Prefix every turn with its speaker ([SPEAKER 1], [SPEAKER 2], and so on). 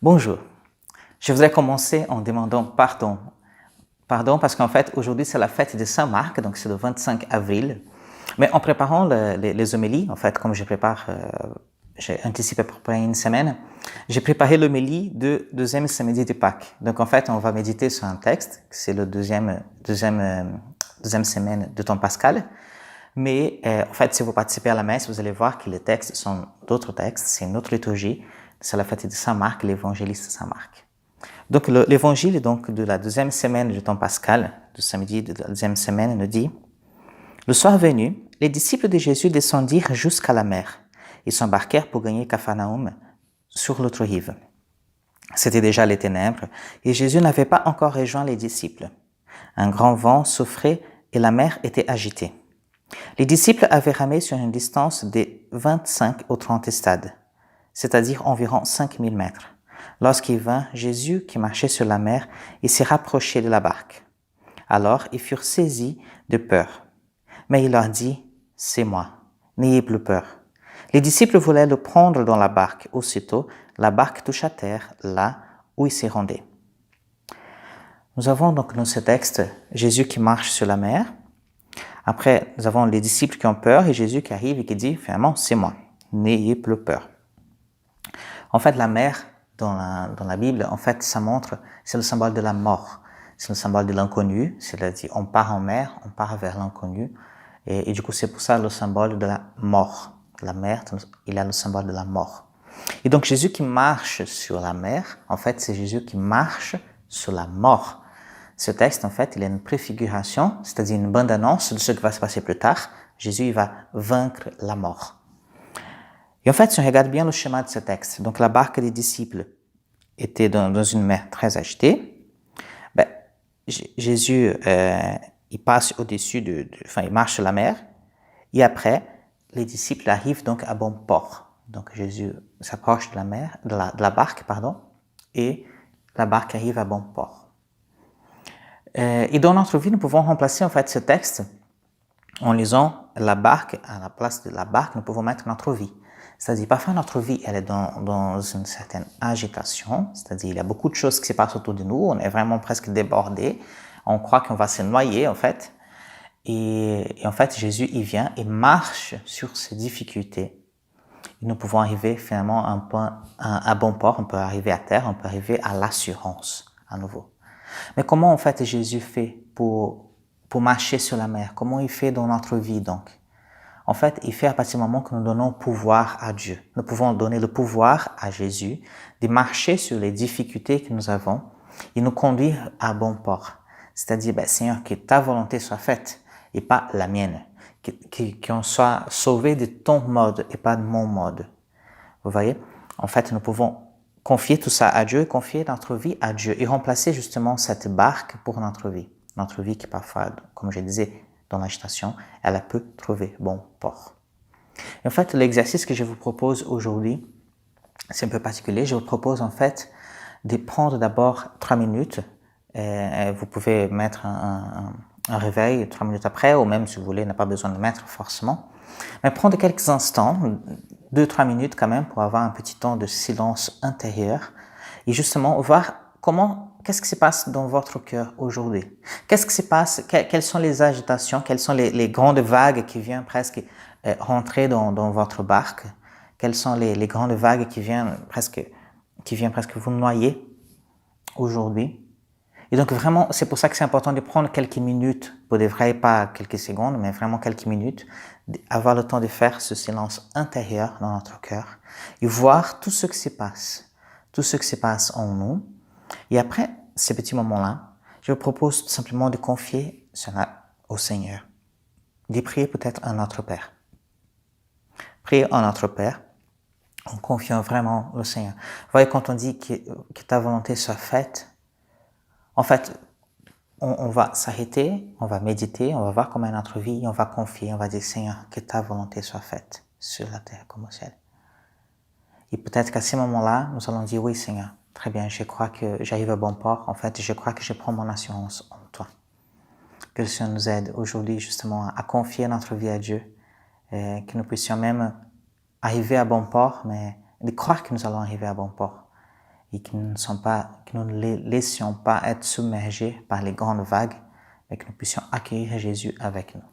[SPEAKER 1] Bonjour. Je voudrais commencer en demandant pardon. Pardon parce qu'en fait, aujourd'hui, c'est la fête de Saint-Marc, donc c'est le 25 avril. Mais en préparant les homélies, en fait, comme je prépare, j'ai anticipé pour près une semaine, j'ai préparé l'homélie de deuxième samedi de Pâques. Donc en fait, on va méditer sur un texte, c'est le deuxième semaine de temps pascal. Mais en fait, si vous participez à la messe, vous allez voir que les textes sont d'autres textes, c'est une autre liturgie, c'est la fête de Saint-Marc, l'évangéliste Saint-Marc. Donc l'évangile donc, de la deuxième semaine du temps pascal, du samedi de la deuxième semaine, nous dit « Le soir venu, les disciples de Jésus descendirent jusqu'à la mer. Ils s'embarquèrent pour gagner Capharnaüm sur l'autre rive. C'était déjà les ténèbres et Jésus n'avait pas encore rejoint les disciples. Un grand vent souffrait et la mer était agitée. Les disciples avaient ramé sur une distance de 25 ou 30 stades, c'est-à-dire environ 5000 mètres. Lorsqu'il vint Jésus qui marchait sur la mer, il s'est rapproché de la barque. Alors ils furent saisis de peur. Mais il leur dit, « C'est moi, n'ayez plus peur. » Les disciples voulaient le prendre dans la barque. Aussitôt, la barque toucha terre, là où il s'est rendu. Nous avons donc dans ce texte Jésus qui marche sur la mer. Après, nous avons les disciples qui ont peur et Jésus qui arrive et qui dit, finalement, c'est moi, n'ayez plus peur. En fait, la mer, dans la Bible, en fait, ça montre, c'est le symbole de la mort. C'est le symbole de l'inconnu, c'est-à-dire on part en mer, on part vers l'inconnu. Et du coup, c'est pour ça le symbole de la mort. La mer, il a le symbole de la mort. Et donc, Jésus qui marche sur la mer, en fait, c'est Jésus qui marche sur la mort. Ce texte, en fait, il est une préfiguration, c'est-à-dire une bande-annonce de ce qui va se passer plus tard. Jésus, il va vaincre la mort. Et en fait, si on regarde bien le schéma de ce texte, donc la barque des disciples était dans une mer très agitée. Ben, Jésus, il passe au-dessus enfin, il marche sur la mer. Et après, les disciples arrivent donc à bon port. Donc Jésus s'approche de la mer, de la barque, pardon, et la barque arrive à bon port. Et dans notre vie, nous pouvons remplacer en fait ce texte en lisant la barque, à la place de la barque, nous pouvons mettre notre vie. C'est-à-dire, parfois notre vie, elle est dans une certaine agitation, c'est-à-dire il y a beaucoup de choses qui se passent autour de nous, on est vraiment presque débordé, on croit qu'on va se noyer en fait. Et en fait, Jésus, il vient et marche sur ces difficultés. Et nous pouvons arriver finalement à bon port, on peut arriver à terre, on peut arriver à l'assurance à nouveau. Mais comment en fait Jésus fait pour marcher sur la mer? Comment il fait dans notre vie donc? En fait, il fait à partir du moment que nous donnons pouvoir à Dieu. Nous pouvons donner le pouvoir à Jésus de marcher sur les difficultés que nous avons et nous conduire à bon port. C'est-à-dire, Seigneur, que ta volonté soit faite et pas la mienne. Qu'on soit sauvé de ton mode et pas de mon mode. Vous voyez? En fait, nous pouvons confier tout ça à Dieu, confier notre vie à Dieu et remplacer justement cette barque pour notre vie. Notre vie qui parfois, comme je disais, dans l'agitation, elle peut trouver bon port. Et en fait, l'exercice que je vous propose aujourd'hui, c'est un peu particulier. Je vous propose en fait de prendre d'abord 3 minutes. Vous pouvez mettre un réveil 3 minutes après, ou même si vous voulez, n'a pas besoin de le mettre forcément. Mais prendre quelques instants, 2-3 minutes quand même, pour avoir un petit temps de silence intérieur et justement voir qu'est-ce qui se passe dans votre cœur aujourd'hui. Qu'est-ce qui se passe, quelles sont les agitations, quelles sont les grandes vagues qui viennent presque rentrer dans votre barque, quelles sont les grandes vagues qui viennent presque vous noyer aujourd'hui. Et donc vraiment, c'est pour ça que c'est important de prendre quelques minutes, pour de vrai, pas quelques secondes, mais vraiment quelques minutes, avoir le temps de faire ce silence intérieur dans notre cœur et voir tout ce qui se passe en nous. Et après ces petits moments-là, je vous propose tout simplement de confier cela au Seigneur, de prier peut-être à notre Père. Prier à notre Père en confiant vraiment au Seigneur. Vous voyez, quand on dit que ta volonté soit faite, en fait, on va s'arrêter, on va méditer, on va voir comment est notre vie, on va confier, on va dire, Seigneur, que ta volonté soit faite sur la terre comme au ciel. Et peut-être qu'à ce moment-là, nous allons dire, oui Seigneur, très bien, je crois que j'arrive à bon port, en fait, je crois que je prends mon assurance en toi. Que le Seigneur nous aide aujourd'hui justement à confier notre vie à Dieu, que nous puissions même arriver à bon port, mais de croire que nous allons arriver à bon port. et que nous ne les laissions pas être submergés par les grandes vagues, et que nous puissions accueillir Jésus avec nous.